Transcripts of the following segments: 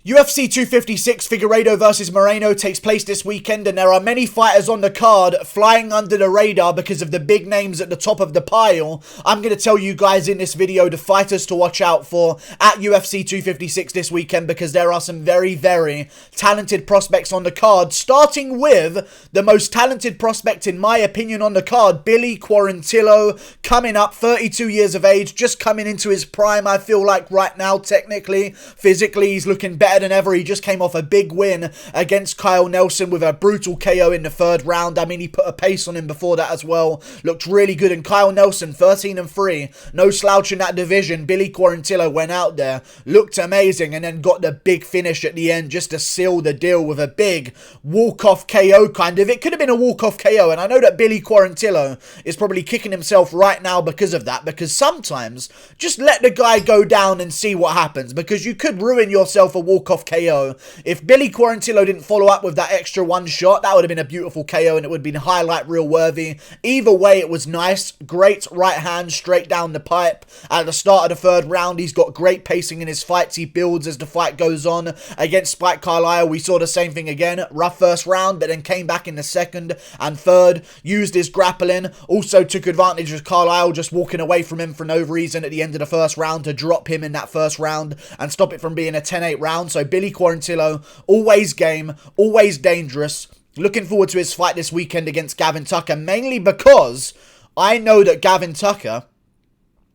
UFC 256 Figueiredo versus Moreno takes place this weekend, and there are many fighters on the card flying under the radar because of the big names at the top of the pile. I'm going to tell you guys in this video the fighters to watch out for at UFC 256 this weekend, because there are some very, very talented prospects on the card, starting with the most talented prospect in my opinion on the card, Billy Quarantillo, coming up, 32 years of age, just coming into his prime, I feel like right now technically. Physically, he's looking better than ever. He just came off a big win against Kyle Nelson with a brutal KO in the third round. I mean, he put a pace on him before that as well. Looked really good. And Kyle Nelson, 13-3. No slouch in that division. Billy Quarantillo went out there, looked amazing, and then got the big finish at the end just to seal the deal with a big walk-off KO kind of. It could have been a walk-off KO, and I know that Billy Quarantillo is probably kicking himself right now because of that, because sometimes just let the guy go down and see what happens, because you could ruin yourself a walk-off KO. If Billy Quarantillo didn't follow up with that extra one shot, that would have been a beautiful KO and it would have been highlight reel worthy. Either way, it was nice. Great right hand straight down the pipe at the start of the third round. He's got great pacing in his fights. He builds as the fight goes on. Against Spike Carlisle, we saw the same thing again. Rough first round, but then came back in the second and third. Used his grappling. Also took advantage of Carlisle just walking away from him for no reason at the end of the first round to drop him in that first round and stop it from being a 10-8 round. So Billy Quarantillo, always game, always dangerous. Looking forward to his fight this weekend against Gavin Tucker, mainly because I know that Gavin Tucker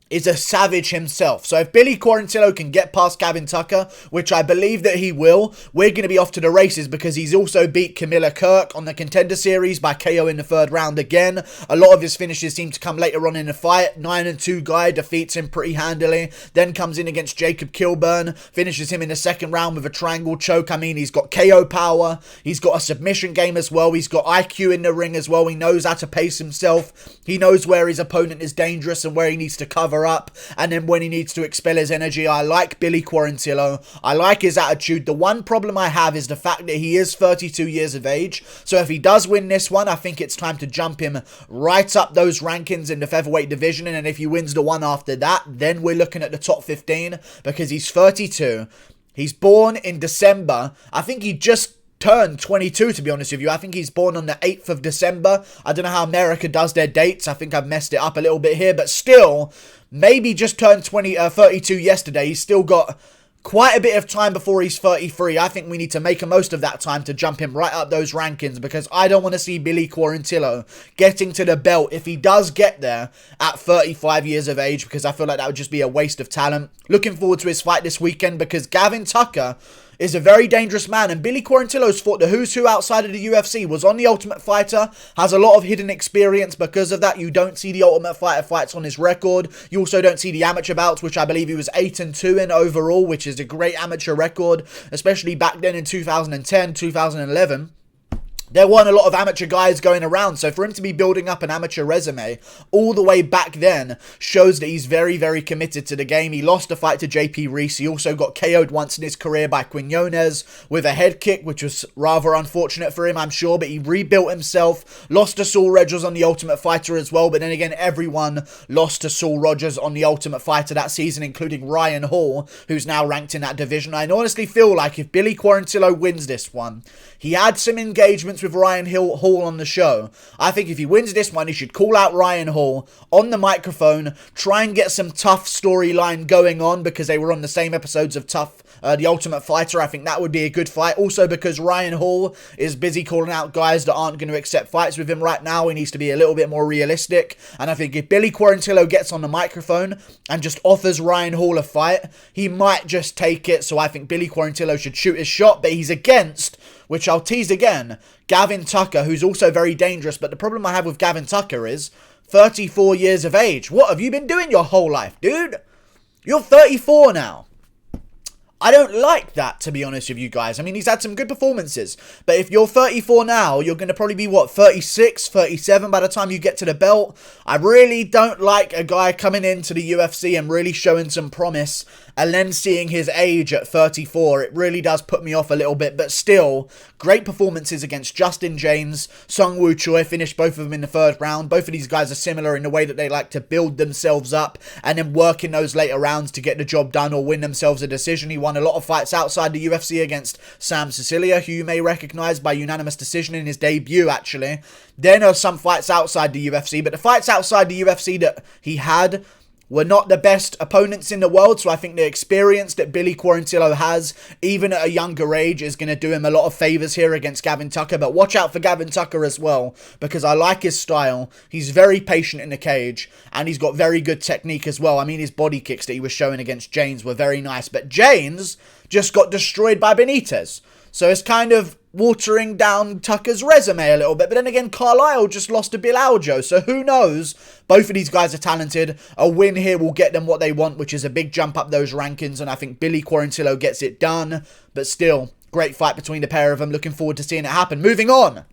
is a savage himself. So if Billy Quarantillo can get past Gavin Tucker, which I believe that he will, we're going to be off to the races, because he's also beat Camilla Kirk on the Contender Series by KO in the third round again. A lot of his finishes seem to come later on in the fight. 9-2 guy defeats him pretty handily. Then comes in against Jacob Kilburn, finishes him in the second round with a triangle choke. I mean, he's got KO power. He's got a submission game as well. He's got IQ in the ring as well. He knows how to pace himself. He knows where his opponent is dangerous and where he needs to cover up, and then when he needs to expel his energy. I like Billy Quarantillo. I like his attitude. The one problem I have is the fact that he is 32 years of age. So if he does win this one, I think it's time to jump him right up those rankings in the featherweight division. And if he wins the one after that, then we're looking at the top 15, because he's 32. He's born in December. I think he just turned 22, to be honest with you. I think he's born on the 8th of December. I don't know how America does their dates. I think I've messed it up a little bit here, but still, maybe just turned 32 yesterday. He's still got quite a bit of time before he's 33. I think we need to make a most of that time to jump him right up those rankings, because I don't want to see Billy Quarantillo getting to the belt if he does get there at 35 years of age, because I feel like that would just be a waste of talent. Looking forward to his fight this weekend, because Gavin Tucker is a very dangerous man, and Billy Quarantillo's fought the who's who outside of the UFC, was on the Ultimate Fighter, has a lot of hidden experience. Because of that, you don't see the Ultimate Fighter fights on his record. You also don't see the amateur bouts, which I believe he was 8-2 in overall, which is a great amateur record, especially back then in 2010, 2011. There weren't a lot of amateur guys going around, so for him to be building up an amateur resume all the way back then shows that he's very, very committed to the game. He lost a fight to JP Reese. He also got KO'd once in his career by Quinones with a head kick, which was rather unfortunate for him, I'm sure, but he rebuilt himself. Lost to Saul Rogers on the Ultimate Fighter as well, but then again, everyone lost to Saul Rogers on the Ultimate Fighter that season, including Ryan Hall, who's now ranked in that division. I honestly feel like if Billy Quarantillo wins this one, he had some engagements with Ryan Hall on the show. I think if he wins this one, he should call out Ryan Hall on the microphone, try and get some tough storyline going on, because they were on the same episodes of The Ultimate Fighter. I think that would be a good fight. Also, because Ryan Hall is busy calling out guys that aren't going to accept fights with him right now. He needs to be a little bit more realistic. And I think if Billy Quarantillo gets on the microphone and just offers Ryan Hall a fight, he might just take it. So I think Billy Quarantillo should shoot his shot, but he's against, which I'll tease again, Gavin Tucker, who's also very dangerous. But the problem I have with Gavin Tucker is 34 years of age. What have you been doing your whole life, dude? You're 34 now. I don't like that, to be honest with you guys. I mean, he's had some good performances, but if you're 34 now, you're going to probably be, what, 36, 37 by the time you get to the belt. I really don't like a guy coming into the UFC and really showing some promise and then seeing his age at 34, it really does put me off a little bit, but still, great performances against Justin James, Sung Woo Choi, finished both of them in the first round. Both of these guys are similar in the way that they like to build themselves up and then work in those later rounds to get the job done or win themselves a decision. He won a lot of fights outside the UFC against Sam Sicilia, who you may recognize by unanimous decision in his debut, actually. Then there are some fights outside the UFC, but the fights outside the UFC that he had were not the best opponents in the world, so I think the experience that Billy Quarantillo has, even at a younger age, is going to do him a lot of favours here against Gavin Tucker. But watch out for Gavin Tucker as well, because I like his style. He's very patient in the cage, and he's got very good technique as well. I mean, his body kicks that he was showing against James were very nice, but James just got destroyed by Benitez. So it's kind of watering down Tucker's resume a little bit. But then again, Carlisle just lost to Bill Aljo. So who knows? Both of these guys are talented. A win here will get them what they want, which is a big jump up those rankings. And I think Billy Quarantillo gets it done. But still, great fight between the pair of them. Looking forward to seeing it happen. Moving on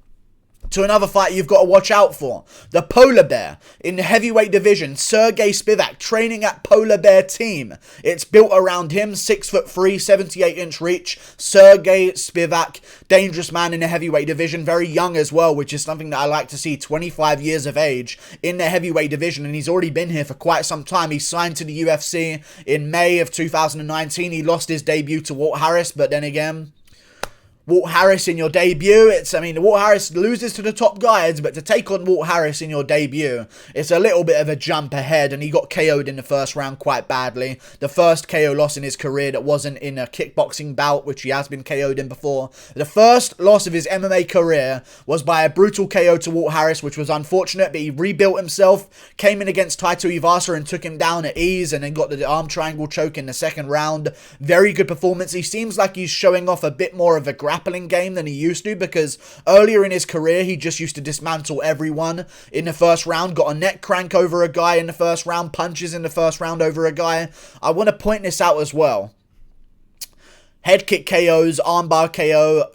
to another fight you've got to watch out for. The Polar Bear in the heavyweight division. Sergey Spivak training at Polar Bear team. It's built around him. 6'3", 78-inch reach. Sergey Spivak, dangerous man in the heavyweight division. Very young as well, which is something that I like to see. 25 years of age in the heavyweight division, and he's already been here for quite some time. He signed to the UFC in May of 2019. He lost his debut to Walt Harris, but then again, Walt Harris in your debut, Walt Harris loses to the top guys, but to take on Walt Harris in your debut, it's a little bit of a jump ahead, and he got KO'd in the first round quite badly. The first KO loss in his career that wasn't in a kickboxing bout, which he has been KO'd in before. The first loss of his MMA career was by a brutal KO to Walt Harris, which was unfortunate, but he rebuilt himself, came in against Taito Iwasa and took him down at ease, and then got the arm triangle choke in the second round. Very good performance. He seems like he's showing off a bit more of a grappling game than he used to, because earlier in his career he just used to dismantle everyone in the first round. Got a neck crank over a guy in the first round, punches in the first round over a guy. I want to point this out as well. Head kick KOs, armbar KO,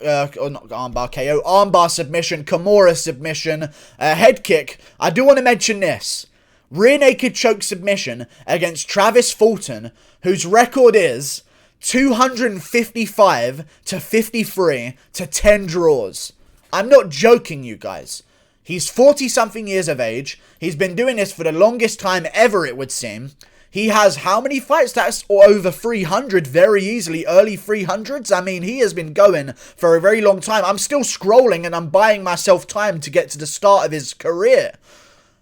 or not armbar KO, armbar submission, Kimura submission, head kick. I do want to mention this. Rear naked choke submission against Travis Fulton, whose record is 255 to 53 to 10 draws. I'm not joking, you guys. He's 40-something years of age. He's been doing this for the longest time ever, it would seem. He has how many fights? That's over 300 very easily. Early 300s. I mean, he has been going for a very long time. I'm still scrolling and I'm buying myself time to get to the start of his career.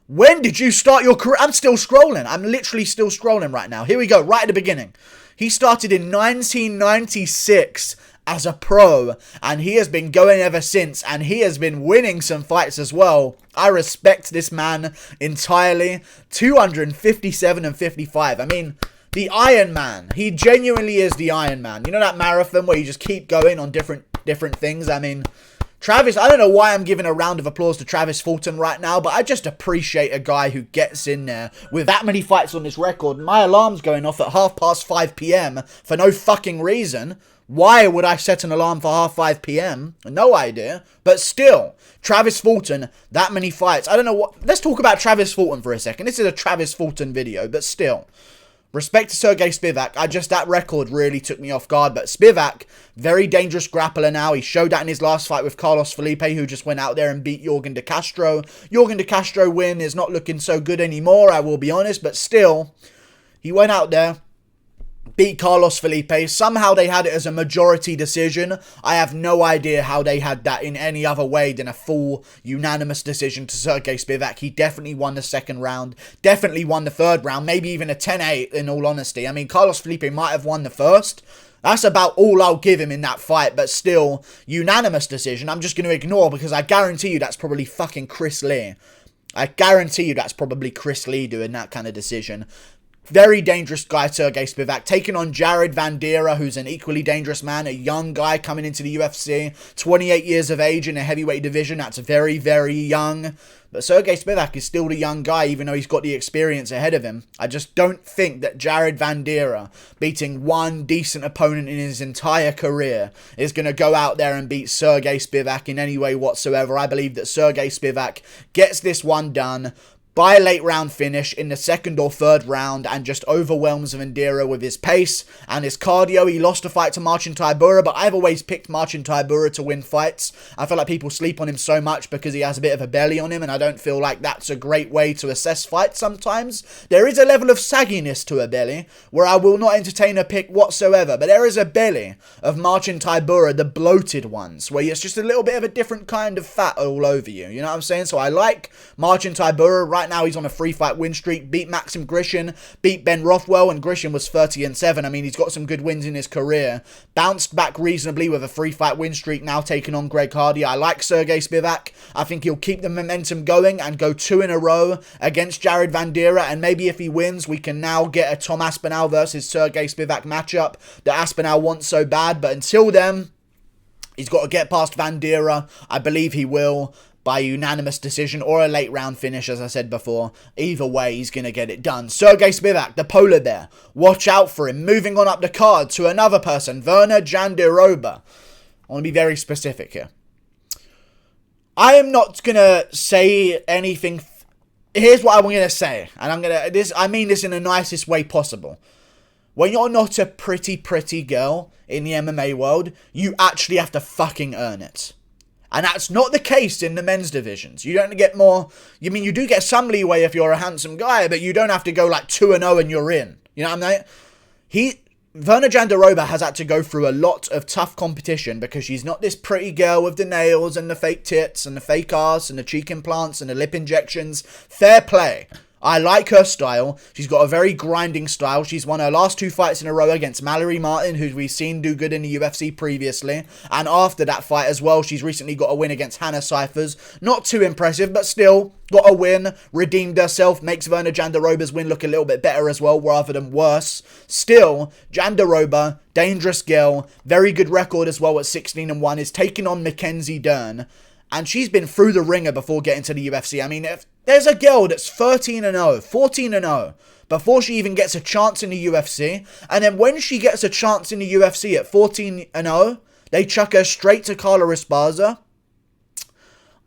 When did you start your career? I'm still scrolling. I'm literally still scrolling right now. Here we go, right at the beginning. He started in 1996 as a pro, and he has been going ever since, and he has been winning some fights as well. I respect this man entirely. 257 and 55. I mean, the Iron Man. He genuinely is the Iron Man. You know that marathon where you just keep going on different things? I mean, Travis, I don't know why I'm giving a round of applause to Travis Fulton right now, but I just appreciate a guy who gets in there with that many fights on his record. My alarm's going off at 5:30 p.m. for no fucking reason. Why would I set an alarm for 5:30 p.m? No idea. But still, Travis Fulton, that many fights. I don't know what. Let's talk about Travis Fulton for a second. This is a Travis Fulton video, but still. Respect to Sergey Spivak. That record really took me off guard. But Spivak, very dangerous grappler now. He showed that in his last fight with Carlos Felipe, who just went out there and beat Yorgan De Castro. Yorgan De Castro win is not looking so good anymore, I will be honest. But still, he went out there, beat Carlos Felipe. Somehow they had it as a majority decision. I have no idea how they had that in any other way than a full unanimous decision to Sergey Spivak. He definitely won the second round. Definitely won the third round. Maybe even a 10-8 in all honesty. I mean, Carlos Felipe might have won the first. That's about all I'll give him in that fight. But still, unanimous decision. I'm just going to ignore, because I guarantee you that's probably fucking Chris Lee. I guarantee you that's probably Chris Lee doing that kind of decision. Very dangerous guy, Sergey Spivak, taking on Jared Vandeera, who's an equally dangerous man, a young guy coming into the UFC, 28 years of age in a heavyweight division. That's very, very young. But Sergey Spivak is still the young guy, even though he's got the experience ahead of him. I just don't think that Jared Vandeera, beating one decent opponent in his entire career, is going to go out there and beat Sergey Spivak in any way whatsoever. I believe that Sergey Spivak gets this one done by a late round finish in the second or third round and just overwhelms Vandera with his pace and his cardio. He lost a fight to Marcin Tybura, but I've always picked Marcin Tybura to win fights. I feel like people sleep on him so much because he has a bit of a belly on him, and I don't feel like that's a great way to assess fights sometimes. There is a level of sagginess to a belly where I will not entertain a pick whatsoever, but there is a belly of Marcin Tybura, the bloated ones, where it's just a little bit of a different kind of fat all over you. You know what I'm saying? So I like Marcin Tybura. Right now he's on a 3-fight win streak. Beat Maxim Grishin, beat Ben Rothwell, and Grishin was 30-7. I mean, he's got some good wins in his career. Bounced back reasonably with a 3-fight win streak, now taking on Greg Hardy. I like Sergey Spivak. I think he'll keep the momentum going and go 2 in a row against Jared Vandera, and maybe if he wins, we can now get a Tom Aspinall versus Sergey Spivak matchup that Aspinall wants so bad. But until then, he's got to get past Vandera. I believe he will, by unanimous decision or a late round finish, as I said before. Either way, he's going to get it done. Sergey Spivak, the polar bear. Watch out for him. Moving on up the card to another person, Virna Jandiroba. I want to be very specific here. I am not going to say anything. Here's what I'm going to say. And I mean this in the nicest way possible. When you're not a pretty girl in the MMA world, you actually have to fucking earn it. And that's not the case in the men's divisions. You don't get more. You mean, you do get some leeway if you're a handsome guy, but you don't have to go like 2-0 and you're in. You know what I mean? Virna Jandiroba has had to go through a lot of tough competition because she's not this pretty girl with the nails and the fake tits and the fake ass and the cheek implants and the lip injections. Fair play. I like her style. She's got a very grinding style. She's won her last 2 fights in a row against Mallory Martin, who we've seen do good in the UFC previously. And after that fight as well, she's recently got a win against Hannah Cyphers. Not too impressive, but still got a win. Redeemed herself. Makes Virna Jandiroba's win look a little bit better as well, rather than worse. Still, Jandiroba, dangerous girl. Very good record as well at 16-1. Is taking on Mackenzie Dern. And she's been through the ringer before getting to the UFC. I mean, if there's a girl that's 13-0, 14-0, before she even gets a chance in the UFC, and then when she gets a chance in the UFC at 14-0, they chuck her straight to Carla Esparza.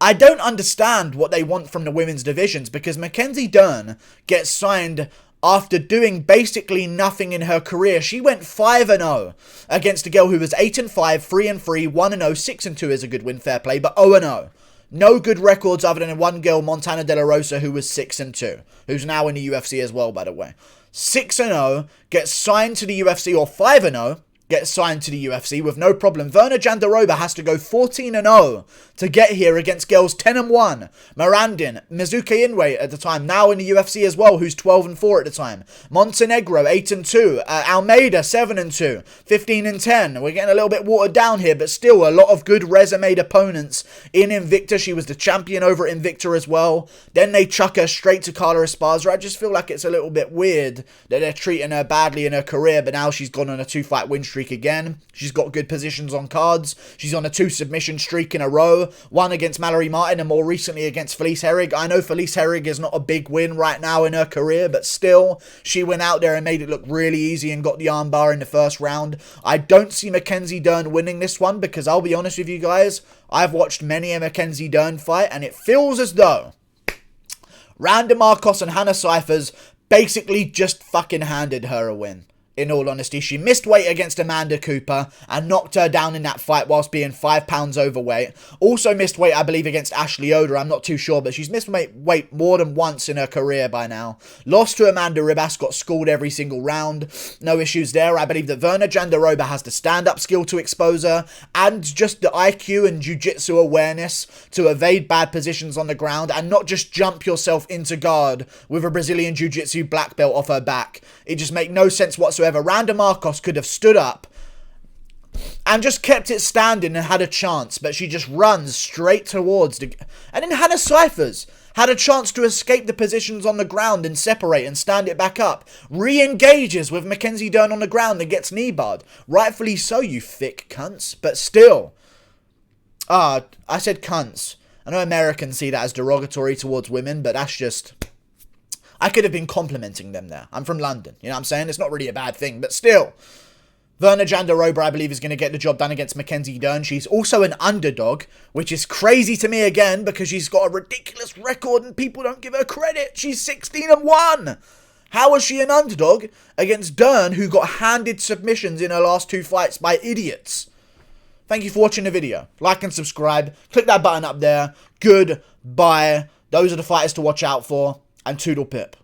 I don't understand what they want from the women's divisions, because Mackenzie Dern gets signed after doing basically nothing in her career. She went 5-0 against a girl who was 8-5, 3-3, 1-0, 6-2 is a good win, fair play, but 0-0. No good records other than one girl, Montana De La Rosa, who was 6-2, who's now in the UFC as well, by the way. 6-0, gets signed to the UFC, or 5-0, gets signed to the UFC with no problem. Virna Jandiroba has to go 14-0 to get here against girls 10-1. Mirandin, Mizuki Inoue at the time, now in the UFC as well, who's 12-4 at the time. Montenegro, 8-2. Almeida, 7-2. 15-10. We're getting a little bit watered down here, but still a lot of good resumed opponents in Invicta. She was the champion over at Invicta as well. Then they chuck her straight to Carla Esparza. I just feel like it's a little bit weird that they're treating her badly in her career, but now she's gone on a 2-fight win streak again. She's got good positions on cards. She's on a 2 submission streak in a row. One against Mallory Martin and more recently against Felice Herrig. I know Felice Herrig is not a big win right now in her career, but still, she went out there and made it look really easy and got the armbar in the first round. I don't see Mackenzie Dern winning this one because I'll be honest with you guys, I've watched many a Mackenzie Dern fight and it feels as though Randa Marcos and Hannah Cyphers basically just fucking handed her a win. In all honesty, she missed weight against Amanda Cooper and knocked her down in that fight whilst being 5 pounds overweight. Also missed weight, I believe, against Ashley Oda. I'm not too sure, but she's missed weight more than once in her career by now. Lost to Amanda Ribas, got schooled every single round. No issues there. I believe that Virna Jandiroba has the stand-up skill to expose her and just the IQ and jiu-jitsu awareness to evade bad positions on the ground and not just jump yourself into guard with a Brazilian jiu-jitsu black belt off her back. It just makes no sense whatsoever. Randa Marcos could have stood up and just kept it standing and had a chance, but she just runs straight towards the... And then Hannah Cyphers had a chance to escape the positions on the ground and separate and stand it back up. Re-engages with Mackenzie Dern on the ground and gets knee-barred. Rightfully so, you thick cunts, but still. I said cunts. I know Americans see that as derogatory towards women, but that's just... I could have been complimenting them there. I'm from London. You know what I'm saying? It's not really a bad thing, but still. Virna Jandiroba, I believe, is going to get the job done against Mackenzie Dern. She's also an underdog, which is crazy to me again because she's got a ridiculous record and people don't give her credit. She's 16-1. How is she an underdog against Dern, who got handed submissions in her last 2 fights by idiots? Thank you for watching the video. Like and subscribe. Click that button up there. Goodbye. Those are the fighters to watch out for. And toodle pip.